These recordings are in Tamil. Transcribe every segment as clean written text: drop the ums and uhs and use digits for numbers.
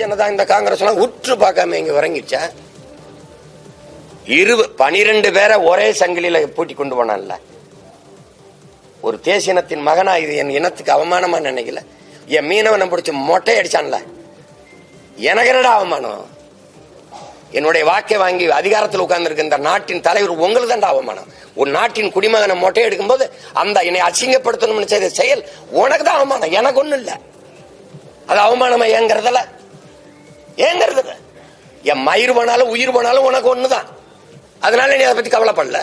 ஜனதா இந்த காங்கிரஸ் எல்லாம் உற்று பார்க்காம இங்க உறங்கிடுச்சா? 12 பேரை ஒரே சங்கிலியில பூட்டி கொண்டு போனான்ல. ஒரு தேசியனத்தின் மகனா இது என் இனத்துக்கு அவமானமா நினைக்கல. என் மீனவனை பிடிச்சி மொட்டை அடிச்சான்ல, எனக்கு என்னடா அவமானம்? என்னுடைய வாக்கை வாங்கி அதிகாரத்தில் உட்கார்ந்து இருக்க இந்த நாட்டின் தலைவர் உங்களுக்கு தான்டா அவமானம். ஒரு நாட்டின் குடிமகனை மொட்டை எடுக்கும் போது அந்த என்னை அசிங்கப்படுத்தணும்னு செய்த செயல் உனக்கு தான் அவமானம், எனக்கு ஒண்ணும் இல்ல. அது அவமானமா ஏங்கிறதுல என் மயிர் போனாலும் உயிர் போனாலும் உனக்கு ஒண்ணுதான். அதனால நீ அதை பத்தி கவலைப்படல.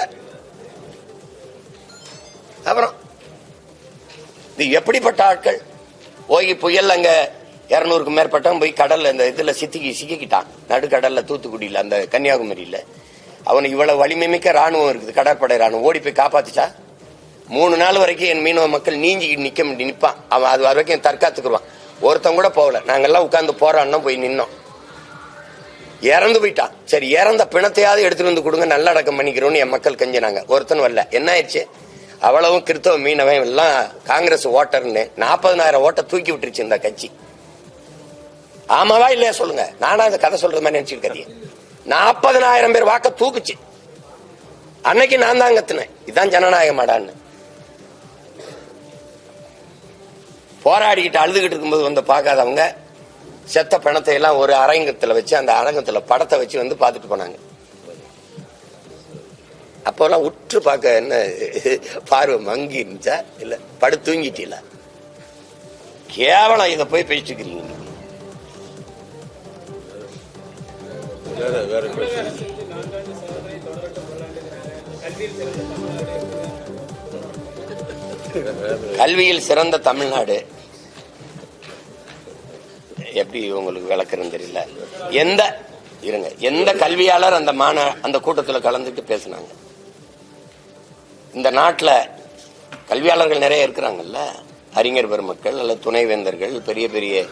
அப்புறம் இது எப்படிப்பட்ட ஆட்கள்? ஓகி புயல் அங்க 200க்கும் மேற்பட்டவன் போய் கடல்ல இந்த இதுல சிக்கிக்கிட்டான். நடுக்கடல்ல தூத்துக்குடியில அந்த கன்னியாகுமரியில. அவனுக்கு இவ்வளவு வலிமை மிக்க ராணுவம் இருக்குது, கடற்படை ராணுவம். ஓடி போய் காப்பாத்துச்சா? 3 நாள் வரைக்கும் என் மீனவ மக்கள் நீஞ்சிக்கிட்டு நிப்பான். அவன் அது வரைக்கும் தற்காத்துக்குருவான். ஒருத்தன் கூட போகல. நாங்கெல்லாம் உட்கார்ந்து போறான்னா போய் நின்னோம். இறந்து போயிட்டான். சரி, இறந்த பிணத்தையாவது எடுத்துட்டு வந்து கொடுங்க, நல்லடக்கம் பண்ணிக்கிறோம்னு என் மக்கள் கெஞ்சினாங்க. ஒருத்தன் வரல. என்ன ஆயிடுச்சு? அவ்வளவும் கிறிஸ்தவ மீனவன் எல்லாம் காங்கிரஸ் ஓட்டர்னு 40,000 ஓட்டை தூக்கி விட்டுருச்சு இந்த கட்சி. ஆமாவா இல்லையா சொல்லுங்க? நானா இந்த கதை சொல்றது மாதிரி நினைச்சிருக்கீங்க. 40,000 பேர் வாக்க தூக்குச்சு. அன்னைக்கு நான் தான் கத்துனேன், இதுதான் ஜனநாயகமாடான்னு. போராடிக்கிட்டு அழுதுகிட்டு இருக்கும்போது வந்து பார்க்காதவங்க செத்த பணத்தை எல்லாம் ஒரு அரங்கத்துல வச்சு, அந்த அரங்கத்துல படத்தை வச்சு வந்து பார்த்துட்டு போனாங்க. அப்பெல்லாம் உற்று பார்க்க என்ன பார்வை மங்கி இருந்துச்சா இல்ல படு தூங்கிட்டீல? கேவலம் இதை போய் பேசிட்டு இருக்கிறீங்க. கல்வியில் சிறந்த தமிழ்நாடு எப்படி உங்களுக்கு விளக்குறன்னு தெரியல. எந்த கல்வியாளர் அந்த கூட்டத்தில் கலந்துட்டு பேசினாங்க? இந்த நாட்டில் கல்வியாளர்கள் நிறைய இருக்கிறாங்கல்ல, அறிஞர் பெருமக்கள் அல்லது துணைவேந்தர்கள், பெரிய பெரிய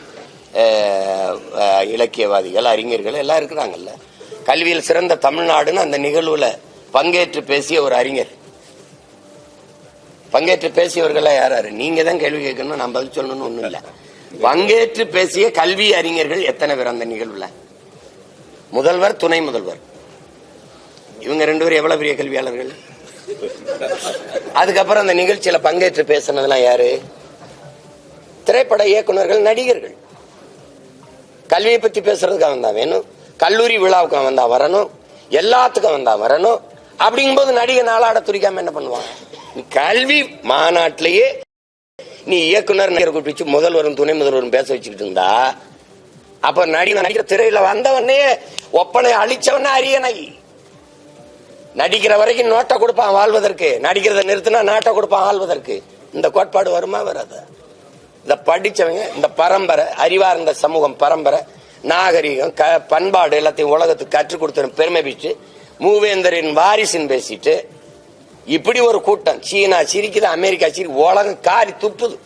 இலக்கியவாதிகள், அறிஞர்கள் எல்லாம் இருக்கிறாங்கல்ல. கல்வியில் சிறந்த தமிழ்நாடுன்னு அந்த நிகழ்வுல பங்கேற்று பேசிய ஒரு அறிஞர், பங்கேற்று பேசியவர்கள் யாராரு? நீங்க தான் கேள்வி கேட்கணும், நான் பதில் சொல்லணும்னு ஒண்ணும் இல்ல. பங்கேற்று பேசிய கல்வி அறிஞர்கள் எத்தனை பேர் அந்த நிகழ்வுல? முதல்வர், துணை முதல்வர், இவங்க 2 பேரும் எவ்வளவு பெரிய கல்வியாளர்கள். அதுக்கப்புறம் அந்த நிகழ்ச்சியில பங்கேற்று பேசினதெல்லாம் யாரு? திரைப்பட இயக்குநர்கள், நடிகர்கள். கல்வியை பத்தி பேசுறதுக்கு அவன் தான் வேணும், கல்லூரி விழாவுக்கு அவன் தான் வரணும், எல்லாத்துக்கும் அவன் தான் வரணும். அப்படிங்கும்போது நடிகை நாளாட துரிக்காம என்ன பண்ணுவான்? கல்வி மாநாட்டிலேயே நீ இயக்குனர் கூப்பிட்டு முதல்வரும் துணை முதல்வரும் பேச வச்சுக்கிட்டு இருந்தா, அப்ப நடிக்கிற திரையில வந்தவனே ஒப்பனை அழிச்சவன அரியணை. நடிக்கிற வரைக்கும் நோட்டை கொடுப்பான் வாழ்வதற்கு, நடிக்கிறத நிறுத்தினா நாட்டை கொடுப்பான் ஆள்வதற்கு. இந்த கோட்பாடு வருமா வராது? இந்த படிச்சவங்க, இந்த பரம்பரை, அறிவார்ந்த சமூகம் பரம்பரை, நாகரிகம், பண்பாடு எல்லாத்தையும் உலகத்துக்கு கற்றுக் கொடுத்த பெருமை பேச்சு, மூவேந்தரின் வாரிசுன்னு பேசிட்டு இப்படி ஒரு கூட்டம். சீனா சிரிக்குது, அமெரிக்கா சிரிக்குது, உலகம் காரி துப்புது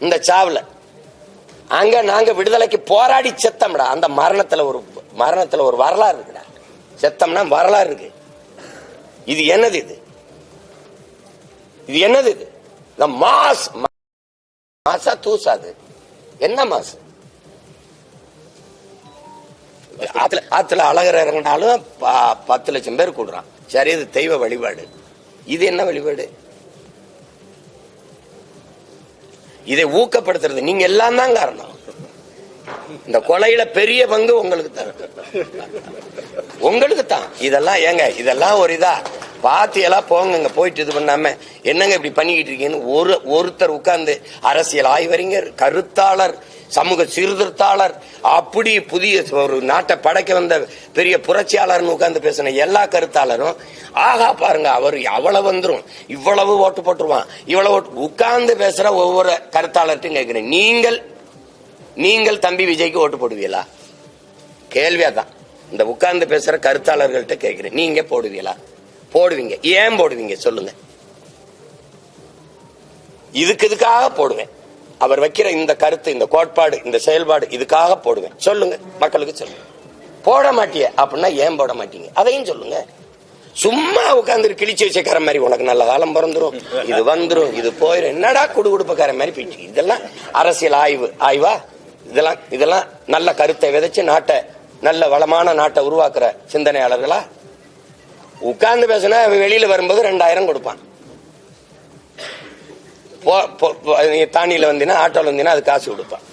இந்த சாவுல. அங்க நாங்க விடுதலைக்கு போராடி செத்தம்டா. அந்த மரணத்துல ஒரு வரலாறு இருக்குடா. செத்தம்னா வரலாறு இருக்கு. இது என்னது? இது என்னது? இந்த மாசா தூசாது என்ன மாசு? ஆத்துல அழகர் இறங்கினாலும் 10 லட்சம் பேர் கூடுறான். சரி, இது தெய்வ வழிபாடு. இது என்ன வழிபாடு? இதை ஊக்கப்படுத்துறது நீங்க எல்லாம் தான் காரணம். இந்த கொலையில பெரிய பங்கு உங்களுக்கு தான். இதெல்லாம் ஏங்க, இதெல்லாம் ஒரு இதா பாத்தியெல்லாம் போங்க, போயிட்டு இது பண்ணாம என்னங்க இப்படி பண்ணிக்கிட்டு இருக்கீங்கன்னு ஒருத்தர் உட்கார்ந்து அரசியல் ஆய்வறிஞர், கருத்தாளர், சமூக சீர்திருத்தாளர், அப்படி புதிய ஒரு நாட்டை படைக்க வந்த பெரிய புரட்சியாளர்னு உட்கார்ந்து பேசின எல்லா கருத்தாளரும் ஆகா பாருங்க அவர் அவ்வளவு வந்துரும், இவ்வளவு ஓட்டு போட்டுருவான், இவ்வளவு உட்கார்ந்து பேசுற ஒவ்வொரு கருத்தாளர்ட்டும் கேட்கிறேன், நீங்கள் தம்பி விஜய்க்கு ஓட்டு போடுவீங்களா? கேள்வியா தான். இந்த உட்கார்ந்து பேசுற கருத்தாளர்கள்ட்ட கேட்கிறேன், நீங்க போடுவீங்களா? போடுவீங்க. ஏன் போடுவீங்க சொல்லுங்க? இதுக்காக போடுவேன். அவர் வைக்கிற இந்த கருத்து, இந்த கோட்பாடு, இந்த செயல்பாடு, இதுக்காக போடுவேன். சொல்லுங்க, மக்களுக்கு சொல்லுங்க. போட மாட்டிய அப்படின்னா ஏன் போட மாட்டீங்க? அதையும் சொல்லுங்க. சும்மா உட்கார்ந்து கிழிச்சு வச்சக்கார மாதிரி உனக்கு நல்ல காலம் பிறந்துரும், இது வந்துரும், இது போயிடும், என்னடா குடுகுடுப்பக்கார மாதிரி போயிட்டு. இதெல்லாம் அரசியல் ஆய்வா? இதெல்லாம் நல்ல கருத்தை விதைச்சு நாட்டை நல்ல வளமான நாட்டை உருவாக்குற சிந்தனையாளர்களா? உட்கார்ந்து பேசினா வெளியில வரும்போது 2000 கொடுப்பான். தானியில வந்தீங்கன்னா ஆட்டோல வந்தீங்கன்னா அது காசு கொடுப்பான்.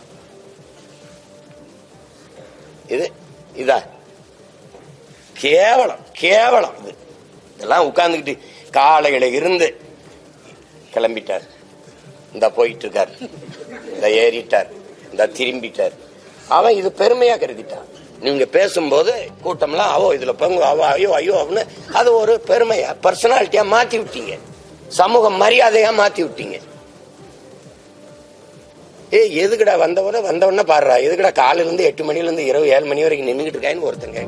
இதா கேவலம் கேவலம். இதெல்லாம் உட்கார்ந்துக்கிட்டு காலையில இருந்து கிளம்பிட்டார், இந்த போயிட்டு இருக்கார், இந்த ஏறிட்டார், இந்த திரும்பிட்டார். அவன் இது பெருமையா கருதிட்டான். நீங்க பேசும்போது கூட்டம்லாம் அவோ இதுல பங்கு அவோ ஐயோ ஐயோ அப்படின்னு அது ஒரு பெருமையா பர்சனாலிட்டியா மாத்தி விட்டீங்க, சமூக மரியாதையா மாத்தி விட்டீங்க. எதுக்குடா வந்தவன பாடுறா, எதுக்குடா காலையில இருந்து 8 மணில இருந்து இரவு 7 மணி வரைக்கும் நின்றுகிட்டு இருக்கான்னு ஒருத்தங்க